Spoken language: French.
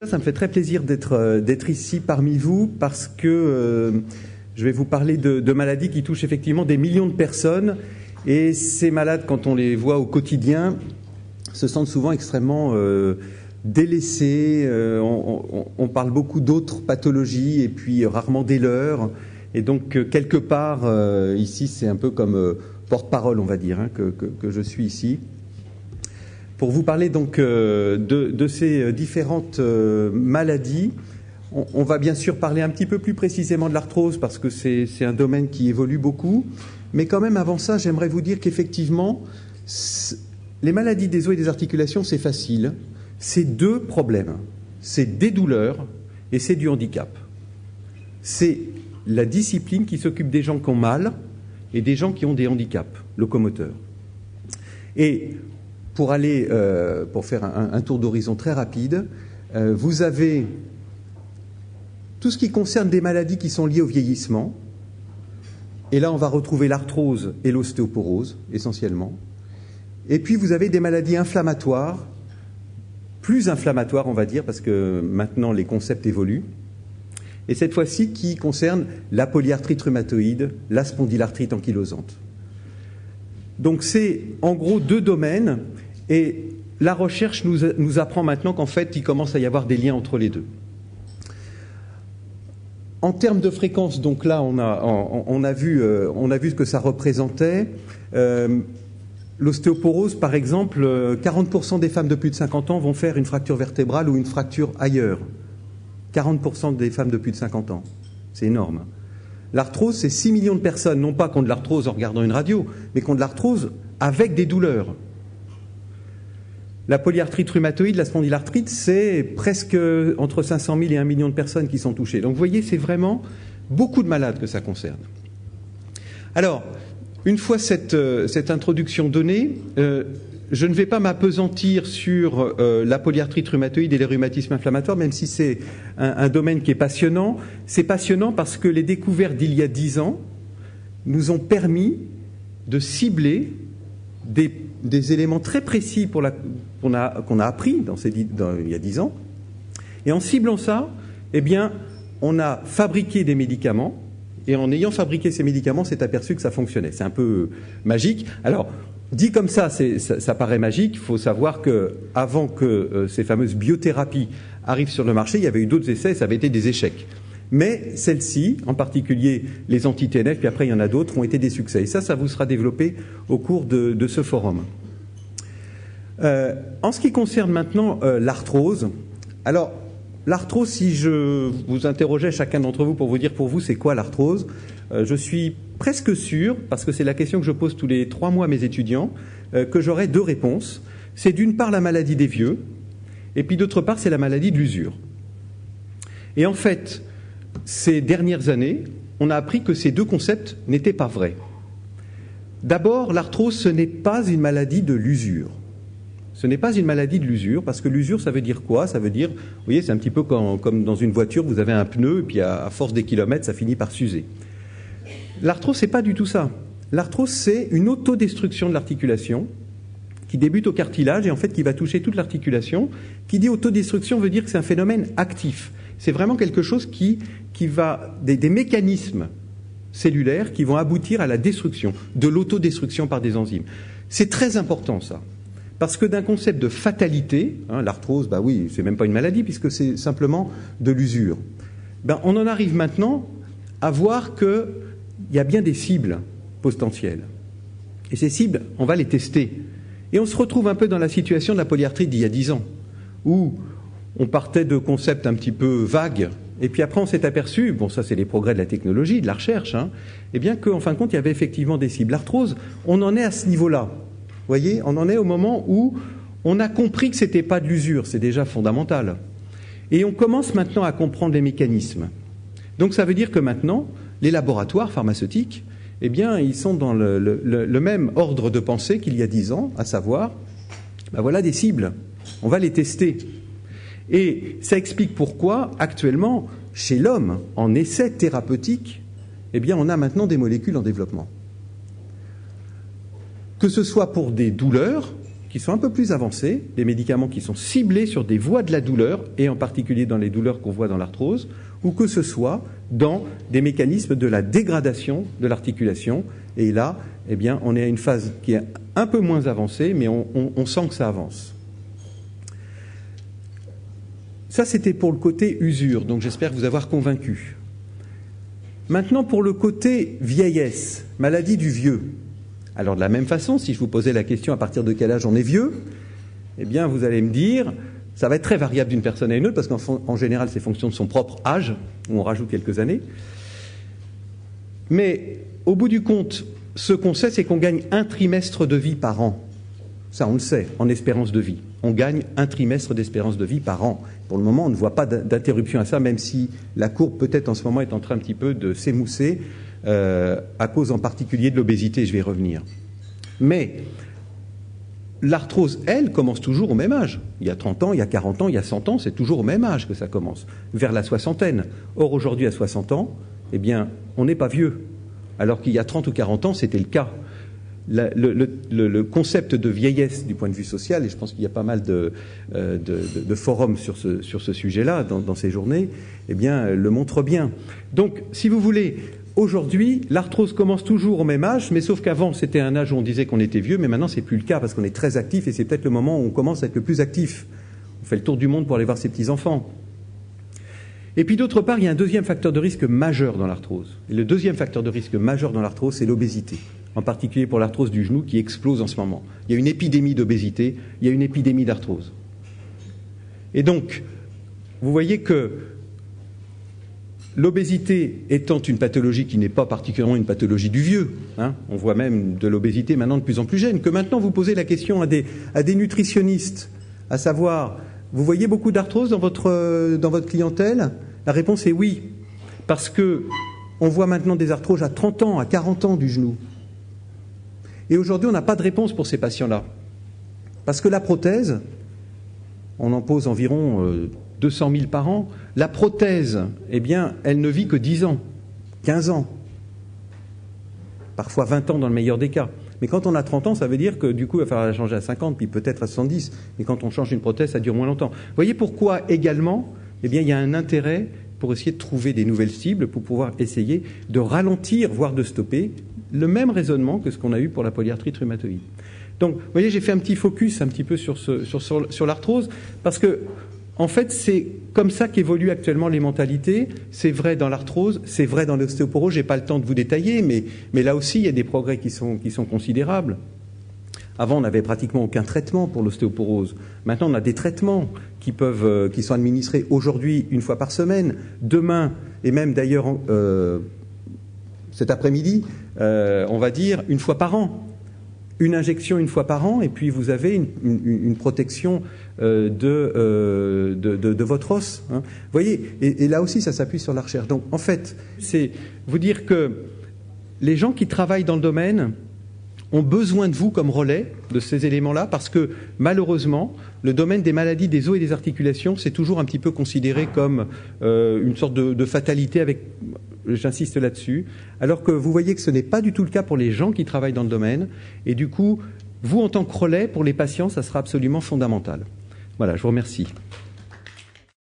Ça me fait très plaisir d'être ici parmi vous parce que je vais vous parler de maladies qui touchent effectivement des millions de personnes. Et ces malades, quand on les voit au quotidien, se sentent souvent extrêmement délaissés. On parle beaucoup d'autres pathologies et puis rarement des leurs. Et donc, quelque part, ici, c'est un peu comme porte-parole, on va dire, hein, que je suis ici. Pour vous parler donc de ces différentes maladies, on va bien sûr parler un petit peu plus précisément de l'arthrose parce que c'est un domaine qui évolue beaucoup. Mais quand même, avant ça, j'aimerais vous dire qu'effectivement, les maladies des os et des articulations, c'est facile. C'est deux problèmes. C'est des douleurs et c'est du handicap. C'est la discipline qui s'occupe des gens qui ont mal et des gens qui ont des handicaps locomoteurs. Et pour faire un tour d'horizon très rapide, vous avez tout ce qui concerne des maladies qui sont liées au vieillissement. Et là, on va retrouver l'arthrose et l'ostéoporose, essentiellement. Et puis, vous avez des maladies inflammatoires, plus inflammatoires, on va dire, parce que maintenant, les concepts évoluent. Et cette fois-ci, qui concernent la polyarthrite rhumatoïde, la spondylarthrite ankylosante. Donc, c'est en gros deux domaines. Et la recherche nous apprend maintenant qu'en fait, il commence à y avoir des liens entre les deux. En termes de fréquence, donc là, on a vu ce que ça représentait. L'ostéoporose, par exemple, 40% des femmes de plus de 50 ans vont faire une fracture vertébrale ou une fracture ailleurs. 40% des femmes de plus de 50 ans. C'est énorme. L'arthrose, c'est 6 millions de personnes, non pas qui ont de l'arthrose en regardant une radio, mais qui ont de l'arthrose avec des douleurs. La polyarthrite rhumatoïde, la spondylarthrite, c'est presque entre 500 000 et 1 million de personnes qui sont touchées. Donc vous voyez, c'est vraiment beaucoup de malades que ça concerne. Alors, une fois cette introduction donnée, je ne vais pas m'appesantir sur la polyarthrite rhumatoïde et les rhumatismes inflammatoires, même si c'est un domaine qui est passionnant. C'est passionnant parce que les découvertes d'il y a 10 ans nous ont permis de cibler des éléments très précis qu'on a appris il y a 10 ans. Et en ciblant ça, eh bien, on a fabriqué des médicaments. Et en ayant fabriqué ces médicaments, on s'est aperçu que ça fonctionnait. C'est un peu magique. Alors, dit comme ça, ça paraît magique. Il faut savoir qu'avant que ces fameuses biothérapies arrivent sur le marché, il y avait eu d'autres essais, ça avait été des échecs. Mais celles-ci, en particulier les anti-TNF, puis après il y en a d'autres, ont été des succès. Et ça vous sera développé au cours de ce forum. En ce qui concerne maintenant l'arthrose, alors l'arthrose, si je vous interrogeais chacun d'entre vous pour vous dire pour vous c'est quoi l'arthrose, je suis presque sûr, parce que c'est la question que je pose tous les 3 mois à mes étudiants, que j'aurai 2 réponses. C'est d'une part la maladie des vieux, et puis d'autre part c'est la maladie de l'usure. Et en fait, ces dernières années, on a appris que ces 2 concepts n'étaient pas vrais. D'abord, l'arthrose, ce n'est pas une maladie de l'usure. Ce n'est pas une maladie de l'usure, parce que l'usure, ça veut dire quoi? Ça veut dire, vous voyez, c'est un petit peu comme dans une voiture, vous avez un pneu, et puis à force des kilomètres, ça finit par s'user. L'arthrose, c'est pas du tout ça. L'arthrose, c'est une autodestruction de l'articulation qui débute au cartilage et en fait qui va toucher toute l'articulation. Qui dit autodestruction veut dire que c'est un phénomène actif. C'est vraiment quelque chose qui va des mécanismes cellulaires qui vont aboutir à la destruction, de l'autodestruction par des enzymes. C'est très important ça, parce que d'un concept de fatalité, hein, l'arthrose, bah oui, c'est même pas une maladie puisque c'est simplement de l'usure. Ben, on en arrive maintenant à voir qu'il y a bien des cibles potentielles. Et ces cibles, on va les tester. Et on se retrouve un peu dans la situation de la polyarthrite d'il y a 10 ans, où on partait de concepts un petit peu vagues, et puis après on s'est aperçu, bon ça c'est les progrès de la technologie, de la recherche, hein, et bien qu'en fin de compte il y avait effectivement des cibles. L'arthrose, on en est à ce niveau-là. Vous voyez, on en est au moment où on a compris que ce n'était pas de l'usure, c'est déjà fondamental. Et on commence maintenant à comprendre les mécanismes. Donc ça veut dire que maintenant, les laboratoires pharmaceutiques, eh bien, ils sont dans le même ordre de pensée qu'il y a 10 ans, à savoir, ben voilà des cibles, on va les tester. Et ça explique pourquoi, actuellement, chez l'homme, en essai thérapeutique, eh bien, on a maintenant des molécules en développement. Que ce soit pour des douleurs, qui sont un peu plus avancés, des médicaments qui sont ciblés sur des voies de la douleur, et en particulier dans les douleurs qu'on voit dans l'arthrose, ou que ce soit dans des mécanismes de la dégradation de l'articulation. Et là, eh bien, on est à une phase qui est un peu moins avancée, mais on sent que ça avance. Ça, c'était pour le côté usure, donc j'espère vous avoir convaincu. Maintenant, pour le côté vieillesse, maladie du vieux. Alors, de la même façon, si je vous posais la question à partir de quel âge on est vieux, eh bien, vous allez me dire, ça va être très variable d'une personne à une autre, parce qu'en général, c'est fonction de son propre âge, où on rajoute quelques années. Mais, au bout du compte, ce qu'on sait, c'est qu'on gagne 1 trimestre de vie par an. Ça, on le sait, en espérance de vie. On gagne 1 trimestre d'espérance de vie par an. Pour le moment, on ne voit pas d'interruption à ça, même si la courbe, peut-être en ce moment, est en train un petit peu de s'émousser, à cause en particulier de l'obésité, je vais y revenir. Mais l'arthrose, elle, commence toujours au même âge. Il y a 30 ans, il y a 40 ans, il y a 100 ans, c'est toujours au même âge que ça commence, vers la soixantaine. Or, aujourd'hui, à 60 ans, eh bien, on n'est pas vieux. Alors qu'il y a 30 ou 40 ans, c'était le cas. Le concept de vieillesse du point de vue social, et je pense qu'il y a pas mal de forums sur ce sujet-là dans ces journées, eh bien, le montre bien. Donc, si vous voulez, aujourd'hui, l'arthrose commence toujours au même âge, mais sauf qu'avant, c'était un âge où on disait qu'on était vieux, mais maintenant, c'est plus le cas parce qu'on est très actif et c'est peut-être le moment où on commence à être le plus actif. On fait le tour du monde pour aller voir ses petits-enfants. Et puis d'autre part, il y a un deuxième facteur de risque majeur dans l'arthrose. Et le deuxième facteur de risque majeur dans l'arthrose, c'est l'obésité. En particulier pour l'arthrose du genou qui explose en ce moment. Il y a une épidémie d'obésité, il y a une épidémie d'arthrose. Et donc, vous voyez que l'obésité étant une pathologie qui n'est pas particulièrement une pathologie du vieux, hein, on voit même de l'obésité maintenant de plus en plus jeune, que maintenant vous posez la question à des nutritionnistes, à savoir, vous voyez beaucoup d'arthrose dans votre clientèle? La réponse est oui, parce que on voit maintenant des arthroses à 30 ans, à 40 ans du genou. Et aujourd'hui, on n'a pas de réponse pour ces patients-là. Parce que la prothèse, on en pose environ 200 000 par an, la prothèse, eh bien, elle ne vit que 10 ans, 15 ans, parfois 20 ans dans le meilleur des cas. Mais quand on a 30 ans, ça veut dire que du coup, il va falloir la changer à 50, puis peut-être à 70. Mais quand on change une prothèse, ça dure moins longtemps. Vous voyez pourquoi également, eh bien, il y a un intérêt pour essayer de trouver des nouvelles cibles, pour pouvoir essayer de ralentir, voire de stopper, le même raisonnement que ce qu'on a eu pour la polyarthrite rhumatoïde. Donc, vous voyez, j'ai fait un petit focus un petit peu sur l'arthrose, parce que, en fait, c'est comme ça qu'évoluent actuellement les mentalités. C'est vrai dans l'arthrose, c'est vrai dans l'ostéoporose. J'ai pas le temps de vous détailler, mais là aussi, il y a des progrès qui sont considérables. Avant, on n'avait pratiquement aucun traitement pour l'ostéoporose. Maintenant, on a des traitements qui sont administrés aujourd'hui 1 fois par semaine, demain, et même d'ailleurs cet après-midi, on va dire 1 fois par an. Une injection 1 fois par an, et puis vous avez une protection de votre os. Hein. Vous voyez, et là aussi, ça s'appuie sur la recherche. Donc, en fait, c'est vous dire que les gens qui travaillent dans le domaine ont besoin de vous comme relais de ces éléments-là, parce que malheureusement, le domaine des maladies des os et des articulations, c'est toujours un petit peu considéré comme une sorte de fatalité avec... J'insiste là-dessus, alors que vous voyez que ce n'est pas du tout le cas pour les gens qui travaillent dans le domaine, et du coup, vous en tant que relais pour les patients, ça sera absolument fondamental. Voilà, je vous remercie.